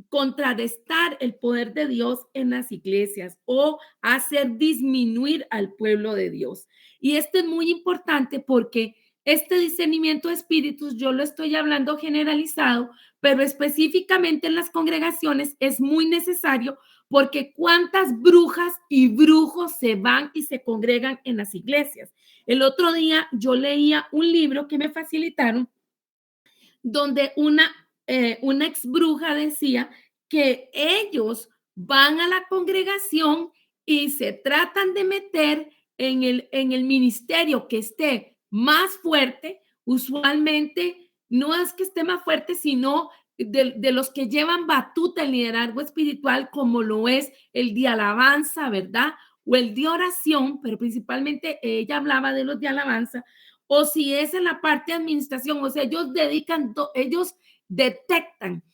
contrarrestar el poder de Dios en las iglesias o hacer disminuir al pueblo de Dios. Y esto es muy importante porque este discernimiento de espíritus, yo lo estoy hablando generalizado, pero específicamente en las congregaciones es muy necesario porque cuántas brujas y brujos se van y se congregan en las iglesias. El otro día yo leía un libro que me facilitaron donde una ex bruja decía que ellos van a la congregación y se tratan de meter en el ministerio que esté más fuerte. Usualmente no es que esté más fuerte, sino de los que llevan batuta el liderazgo espiritual, como lo es el de alabanza, ¿verdad? O el de oración, pero principalmente ella hablaba de los de alabanza, o si es en la parte de administración, o sea, ellos detectan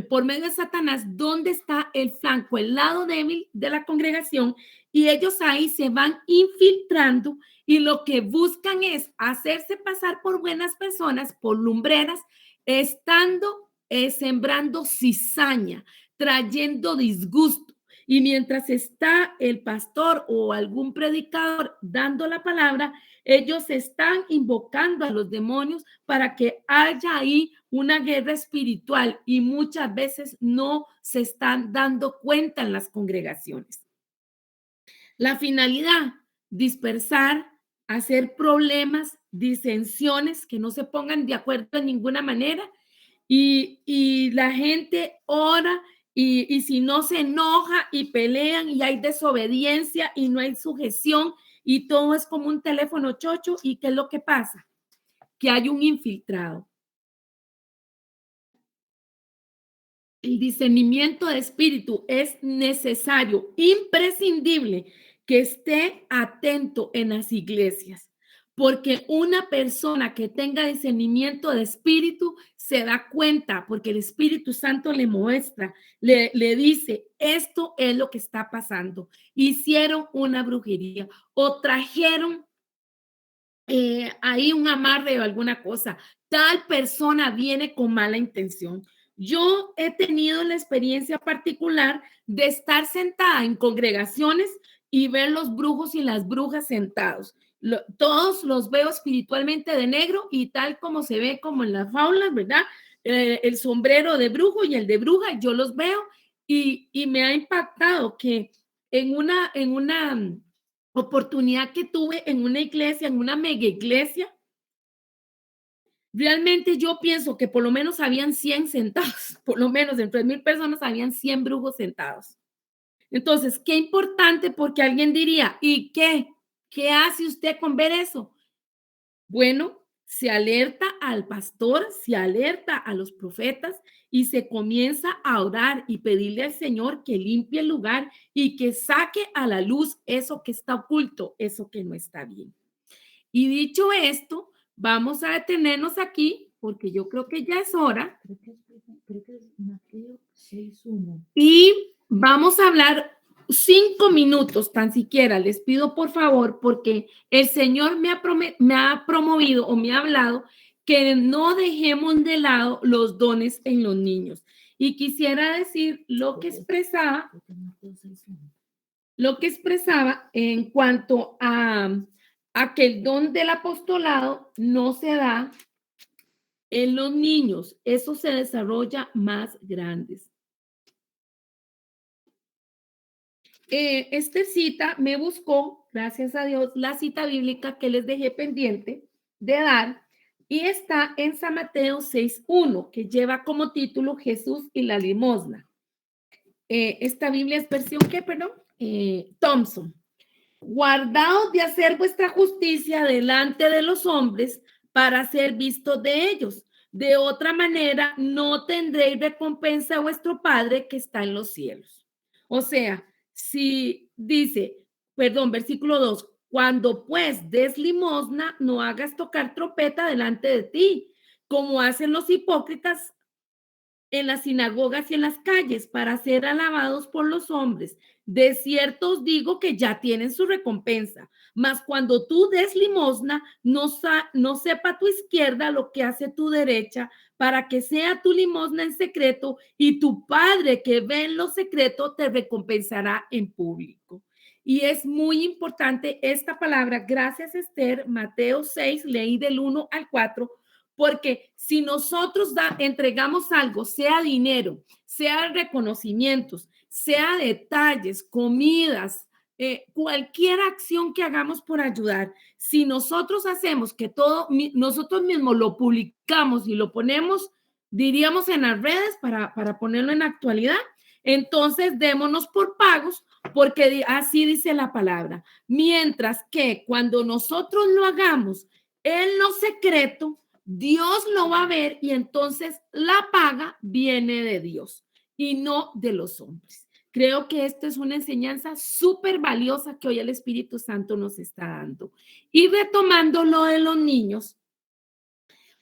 por medio de Satanás dónde está el flanco, el lado débil de la congregación, y ellos ahí se van infiltrando y lo que buscan es hacerse pasar por buenas personas, por lumbreras, estando sembrando cizaña, trayendo disgusto. Y mientras está el pastor o algún predicador dando la palabra, ellos están invocando a los demonios para que haya ahí una guerra espiritual y muchas veces no se están dando cuenta en las congregaciones. La finalidad, dispersar, hacer problemas, disensiones, que no se pongan de acuerdo de ninguna manera y la gente ora y si no se enoja y pelean y hay desobediencia y no hay sujeción y todo es como un teléfono chocho. ¿Y qué es lo que pasa? Que hay un infiltrado. El discernimiento de espíritu es necesario, imprescindible que esté atento en las iglesias, porque una persona que tenga discernimiento de espíritu se da cuenta, porque el Espíritu Santo le muestra, le dice, esto es lo que está pasando. Hicieron una brujería o trajeron ahí un amarre o alguna cosa. Tal persona viene con mala intención. Yo he tenido la experiencia particular de estar sentada en congregaciones y ver los brujos y las brujas sentados. Todos los veo espiritualmente de negro y tal como se ve como en las faulas, ¿verdad? El sombrero de brujo y el de bruja, yo los veo y me ha impactado que en una oportunidad que tuve en una iglesia, en una mega iglesia, realmente yo pienso que por lo menos habían 100 sentados, por lo menos entre 3,000 personas habían 100 brujos sentados. Entonces, qué importante, porque alguien diría, ¿y qué? ¿Qué hace usted con ver eso? Bueno, Se alerta al pastor, se alerta a los profetas y se comienza a orar y pedirle al Señor que limpie el lugar y que saque a la luz eso que está oculto, eso que no está bien. Y dicho esto, vamos a detenernos aquí porque yo creo que ya es hora. Creo que es Mateo 6:1. Y vamos a hablar 5 minutos, tan siquiera, les pido por favor, porque el Señor me ha promovido o me ha hablado que no dejemos de lado los dones en los niños. Y quisiera decir lo que expresaba en cuanto a que el don del apostolado no se da en los niños, eso se desarrolla más grandes. Esta cita me buscó, gracias a Dios, la cita bíblica que les dejé pendiente de dar y está en San Mateo 6:1, que lleva como título Jesús y la limosna. Esta Biblia es versión, ¿qué, perdón? Thompson. Guardaos de hacer vuestra justicia delante de los hombres para ser vistos de ellos. De otra manera, no tendréis recompensa a vuestro Padre que está en los cielos. O sea, si dice, versículo 2, cuando pues des limosna, no hagas tocar trompeta delante de ti, como hacen los hipócritas en las sinagogas y en las calles para ser alabados por los hombres. De cierto os digo que ya tienen su recompensa, mas cuando tú des limosna, no sepa tu izquierda lo que hace tu derecha, para que sea tu limosna en secreto y tu Padre que ve en lo secreto te recompensará en público. Y es muy importante esta palabra, gracias Esther, Mateo 6, leí del 1 al 4, porque si nosotros entregamos algo, sea dinero, sea reconocimientos, sea detalles, comidas, cualquier acción que hagamos por ayudar, si nosotros hacemos que todo, nosotros mismos lo publicamos y lo ponemos, diríamos en las redes para ponerlo en actualidad, entonces démonos por pagos, porque así dice la palabra. Mientras que cuando nosotros lo hagamos en lo secreto, Dios lo va a ver y entonces la paga viene de Dios y no de los hombres. Creo que esto es una enseñanza súper valiosa que hoy el Espíritu Santo nos está dando. Y retomando lo de los niños,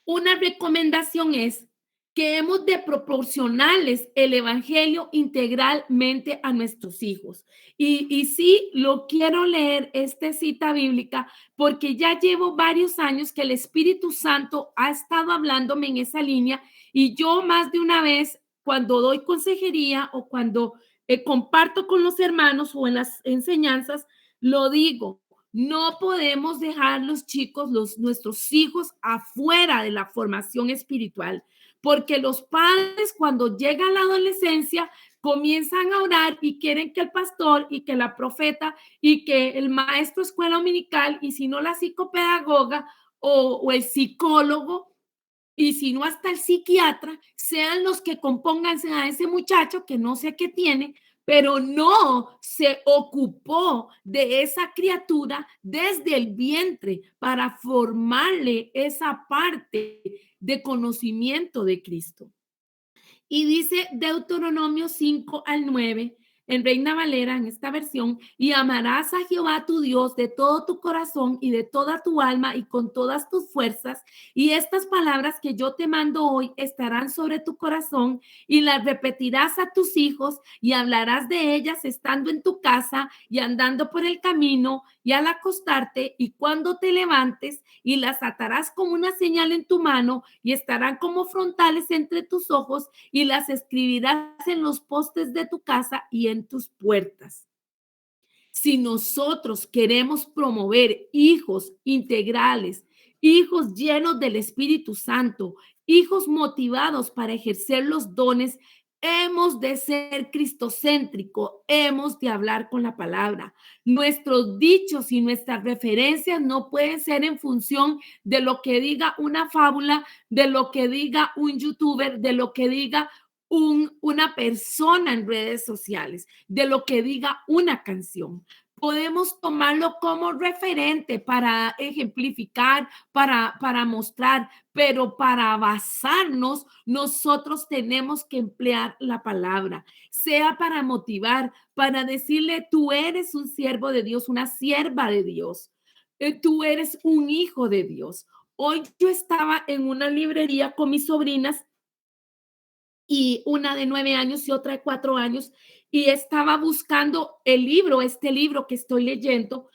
una recomendación es que hemos de proporcionarles el evangelio integralmente a nuestros hijos. Y sí, lo quiero leer, esta cita bíblica, porque ya llevo varios años que el Espíritu Santo ha estado hablándome en esa línea y yo más de una vez, cuando doy consejería o cuando comparto con los hermanos o en las enseñanzas, lo digo. No podemos dejar los chicos, nuestros hijos afuera de la formación espiritual, porque los padres cuando llega la adolescencia comienzan a orar y quieren que el pastor y que la profeta y que el maestro escuela dominical y si no la psicopedagoga o el psicólogo y si no hasta el psiquiatra sean los que compónganse a ese muchacho que no sé qué tiene, pero no se ocupó de esa criatura desde el vientre para formarle esa parte de conocimiento de Cristo. Y dice Deuteronomio 5 al 9, en Reina Valera, en esta versión, y amarás a Jehová tu Dios de todo tu corazón y de toda tu alma y con todas tus fuerzas. Y estas palabras que yo te mando hoy estarán sobre tu corazón y las repetirás a tus hijos y hablarás de ellas estando en tu casa y andando por el camino y al acostarte y cuando te levantes y las atarás como una señal en tu mano y estarán como frontales entre tus ojos y las escribirás en los postes de tu casa y en tus puertas. Si nosotros queremos promover hijos integrales, hijos llenos del Espíritu Santo, hijos motivados para ejercer los dones, hemos de ser cristocéntricos, hemos de hablar con la palabra. Nuestros dichos y nuestras referencias no pueden ser en función de lo que diga una fábula, de lo que diga un youtuber, de lo que diga una persona en redes sociales, de lo que diga una canción. podemos tomarlo como referente para ejemplificar, para mostrar, pero para basarnos, nosotros tenemos que emplear la palabra, sea para motivar, para decirle, tú eres un siervo de Dios, una sierva de Dios, tú eres un hijo de Dios. Hoy yo estaba en una librería con mis sobrinas, y una de 9 años y otra de 4 años, y estaba buscando este libro que estoy leyendo,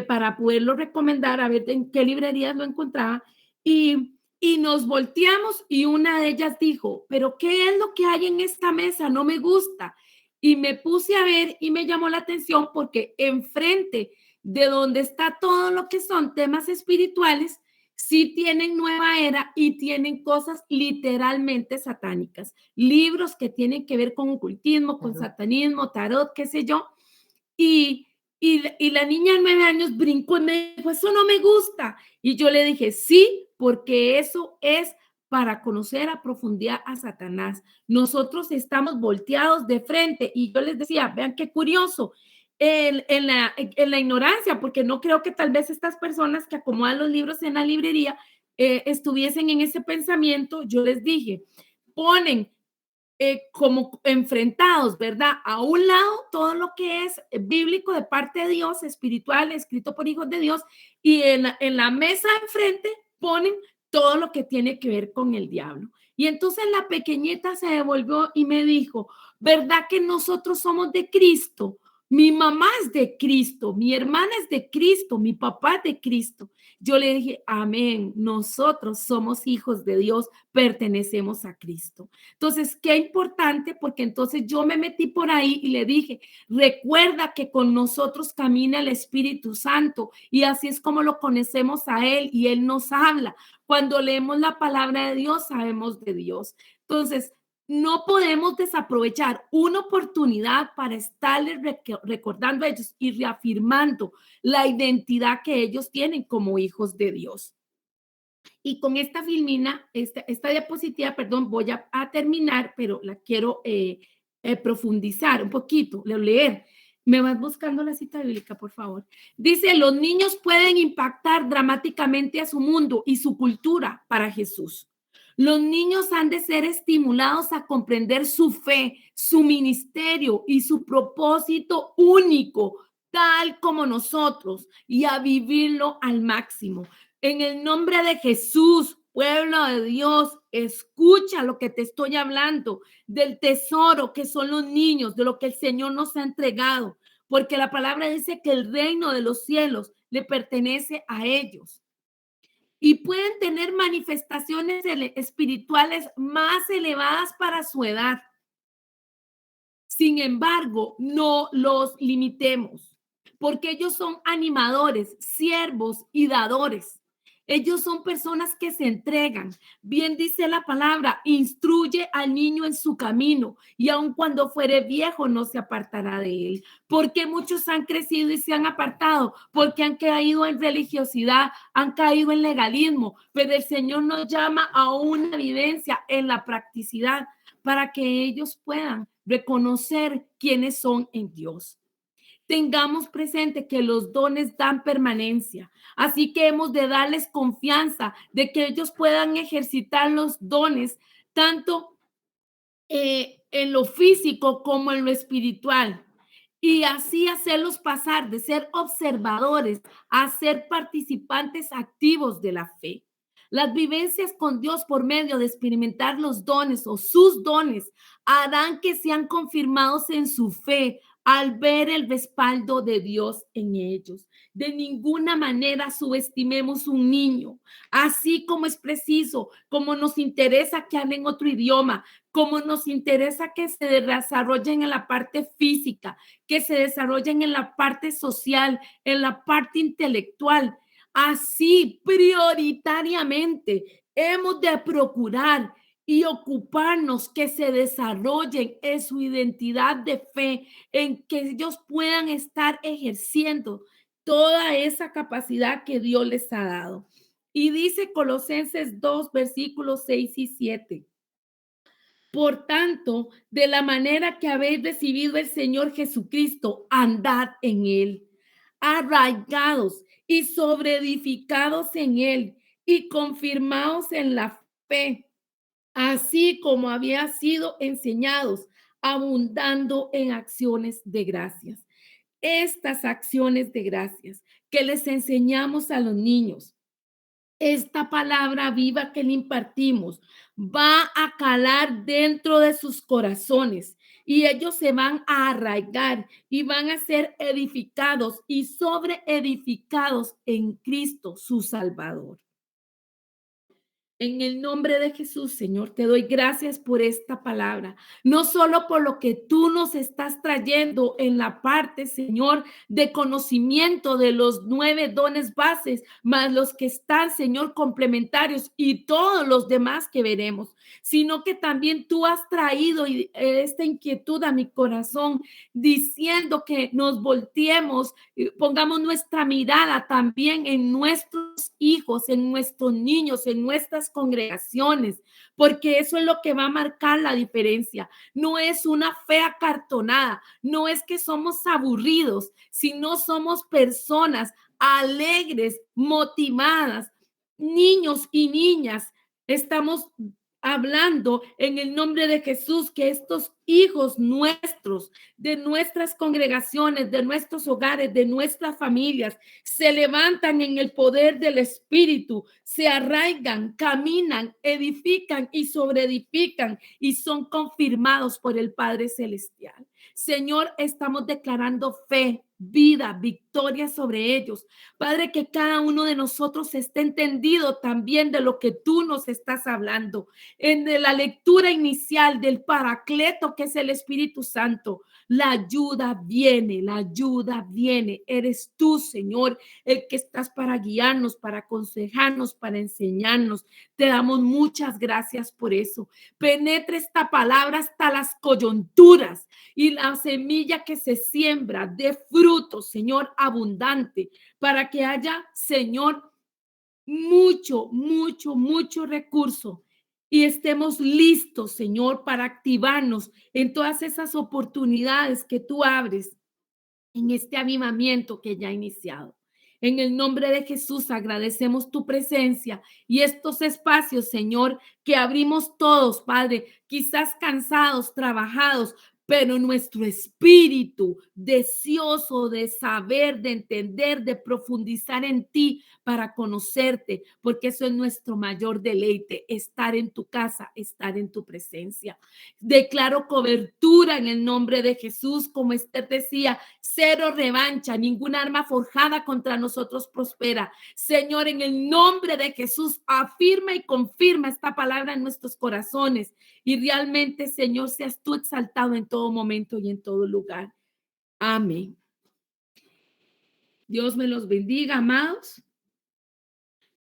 para poderlo recomendar, a ver en qué librerías lo encontraba, y nos volteamos y una de ellas dijo, pero ¿qué es lo que hay en esta mesa? No me gusta. Y me puse a ver y me llamó la atención porque enfrente de donde está todo lo que son temas espirituales, sí tienen nueva era y tienen cosas literalmente satánicas, libros que tienen que ver con ocultismo, con satanismo, tarot, qué sé yo, y la niña de 9 años brincó y me dijo, eso no me gusta, y yo le dije, sí, porque eso es para conocer a profundidad a Satanás. Nosotros estamos volteados de frente, y yo les decía, vean qué curioso, en la ignorancia, porque no creo que tal vez estas personas que acomodan los libros en la librería estuviesen en ese pensamiento. Yo les dije, ponen como enfrentados, ¿verdad? A un lado todo lo que es bíblico de parte de Dios, espiritual, escrito por hijos de Dios, y en la mesa enfrente ponen todo lo que tiene que ver con el diablo. Y entonces la pequeñita se devolvió y me dijo, ¿verdad que nosotros somos de Cristo? Mi mamá es de Cristo, mi hermana es de Cristo, mi papá es de Cristo. Yo le dije, amén, nosotros somos hijos de Dios, pertenecemos a Cristo. Entonces, qué importante, porque entonces yo me metí por ahí y le dije, recuerda que con nosotros camina el Espíritu Santo y así es como lo conocemos a Él y Él nos habla. Cuando leemos la palabra de Dios, sabemos de Dios. Entonces, no podemos desaprovechar una oportunidad para estarles recordando a ellos y reafirmando la identidad que ellos tienen como hijos de Dios. Y con esta filmina, esta diapositiva, perdón, voy a terminar, pero la quiero profundizar un poquito, leer. Me vas buscando la cita bíblica, por favor. Dice, los niños pueden impactar dramáticamente a su mundo y su cultura para Jesús. Los niños han de ser estimulados a comprender su fe, su ministerio y su propósito único, tal como nosotros, y a vivirlo al máximo. En el nombre de Jesús, pueblo de Dios, escucha lo que te estoy hablando, del tesoro que son los niños, de lo que el Señor nos ha entregado, porque la palabra dice que el reino de los cielos le pertenece a ellos. Y pueden tener manifestaciones espirituales más elevadas para su edad. Sin embargo, no los limitemos, porque ellos son animadores, siervos y dadores. Ellos son personas que se entregan. Bien dice la palabra, instruye al niño en su camino y aun cuando fuere viejo no se apartará de él. Porque muchos han crecido y se han apartado, porque han caído en religiosidad, han caído en legalismo, pero el Señor nos llama a una vivencia en la practicidad para que ellos puedan reconocer quiénes son en Dios. Tengamos presente que los dones dan permanencia, así que hemos de darles confianza de que ellos puedan ejercitar los dones tanto en lo físico como en lo espiritual, y así hacerlos pasar de ser observadores a ser participantes activos de la fe. Las vivencias con Dios por medio de experimentar los dones o sus dones harán que sean confirmados en su fe al ver el respaldo de Dios en ellos. De ninguna manera subestimemos un niño, así como es preciso, como nos interesa que hablen otro idioma, como nos interesa que se desarrollen en la parte física, que se desarrollen en la parte social, en la parte intelectual. Así, prioritariamente, hemos de procurar y ocuparnos que se desarrollen en su identidad de fe, en que ellos puedan estar ejerciendo toda esa capacidad que Dios les ha dado. Y dice Colosenses 2, versículos 6 y 7. Por tanto, de la manera que habéis recibido el Señor Jesucristo, andad en él, arraigados y sobreedificados en él y confirmados en la fe, así como había sido enseñados, abundando en acciones de gracias. Estas acciones de gracias que les enseñamos a los niños, esta palabra viva que le impartimos va a calar dentro de sus corazones y ellos se van a arraigar y van a ser edificados y sobreedificados en Cristo, su Salvador. En el nombre de Jesús, Señor, te doy gracias por esta palabra, no solo por lo que tú nos estás trayendo en la parte, Señor, de conocimiento de los 9 dones bases, más los que están, Señor, complementarios y todos los demás que veremos, sino que también tú has traído esta inquietud a mi corazón, diciendo que nos volteemos, pongamos nuestra mirada también en nuestros hijos, en nuestros niños, en nuestras congregaciones, porque eso es lo que va a marcar la diferencia. No es una fe acartonada, no es que somos aburridos, sino somos personas alegres, motivadas, niños y niñas. Estamos hablando en el nombre de Jesús que estos hijos nuestros, de nuestras congregaciones, de nuestros hogares, de nuestras familias, se levantan en el poder del Espíritu, se arraigan, caminan, edifican y sobreedifican y son confirmados por el Padre Celestial. Señor, estamos declarando fe, vida, victoria sobre ellos. Padre, que cada uno de nosotros esté entendido también de lo que tú nos estás hablando. En la lectura inicial del Paracleto, que es el Espíritu Santo, la ayuda viene, la ayuda viene. Eres tú, Señor, el que estás para guiarnos, para aconsejarnos, para enseñarnos. Te damos muchas gracias por eso. Penetre esta palabra hasta las coyunturas y la semilla que se siembra de fruto, Señor, abundante, para que haya, Señor, mucho recurso y estemos listos, Señor, para activarnos en todas esas oportunidades que tú abres en este avivamiento que ya ha iniciado. En el nombre de Jesús agradecemos tu presencia y estos espacios, Señor, que abrimos todos, Padre, quizás cansados, trabajados, pero nuestro espíritu deseoso de saber, de entender, de profundizar en ti para conocerte, porque eso es nuestro mayor deleite, estar en tu casa, estar en tu presencia. Declaro cobertura en el nombre de Jesús, como Esther decía, cero revancha, ningún arma forjada contra nosotros prospera. Señor, en el nombre de Jesús, afirma y confirma esta palabra en nuestros corazones y realmente, Señor, seas tú exaltado en todo momento y en todo lugar. Amén. Dios me los bendiga, amados.